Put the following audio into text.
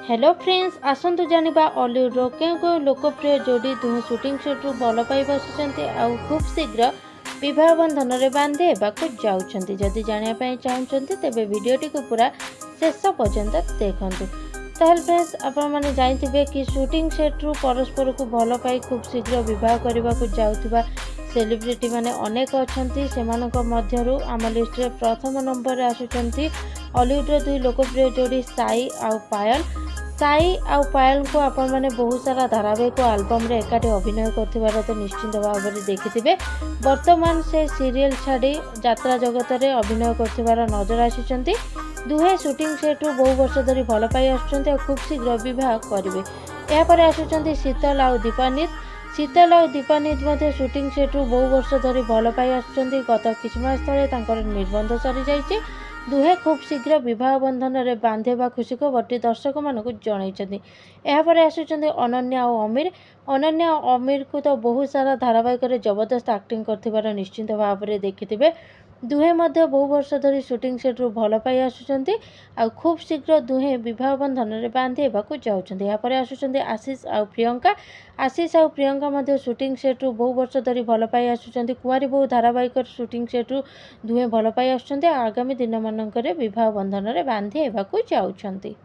Hello friends, आसतु जानिबा Hollywood केउ लोकप्रिय जोड़ी दुहे शूटिंग सेट्रु भल पाई बसुचंती आउ खूब शीघ्र विवाह बंधन रे बांधे हेबाकु जाउछंती। जदि जानिया पई चाहुचंती तेबे वीडियोटी को पूरा शेष पर्यंत देखंतु। ताहले फ्रेंड्स, आपण माने जानिथिबे कि शूटिंग सेट्रु परस्पर को भल पाई खूब शीघ्र विवाह करबाकु जाउथिबा सेलिब्रिटी माने अनेक अछंती। सेमानक मध्यरु आम लिस्ट रे प्रथम नंबर रे आसुचंती हॉलीवुड रे दुई लोकप्रिय जोड़ी साई आउ पायल। साई आउ पायल को आपण मैंने बहुत सारा धारावाहिक आल्बम रे एकाठी अभिनय कर तो निश्चिंत भाव में देखिथे। वर्तमान से सीरियल छाड़ी यात्रा जगत रे अभिनय कर नजर आसी। दुहे शूटिंग सेट्रु बहु वर्ष धरी भल पाई आसुचंती और खूब शीघ्र विवाह करेंगे। यापर आसुचंती शीतल आउ दीपानित। शीतल आउ दीपानित मध्य शूटिंग सेट्रु बहु वर्ष धरी भल पाई आसुचंती। गत किछि मास तले तांकर निर्बंध सरी जाइछि। दुहे खूब शीघ्र विवाह बंधन रे बांधेबा खुशी खबरटी दर्शक मानक जनइछन्ति। यापर आसुचंती अनन्या और अमीर। अनन्या और अमीर को तो बहुत सारा धारावाहिक रे जबरदस्त एक्टिंग करथिबार निश्चिंत भाव में देखिथिबे। दुहे मध्य बहु वर्ष धरी शूटिंग सेट्रु भल पाई आसुचंती आ खूब शीघ्र दुहे विवाह बंधन रे बांधे हेबाकु जाउछन्ती। यापर आसुचंती आशीष आउ प्रियंका। आशीष आउ प्रियंका मध्य शूटिंग सेट्रु बहु वर्ष धरी भल पाई आसुचंती। कुंवारी बहु धारावाहिक शूटिंग सेट्रु दुहे भल पाई आसुचंती। आगामी दिन मानकरे विवाह बंधन रे बांधे हेबाकु जाउछन्ती।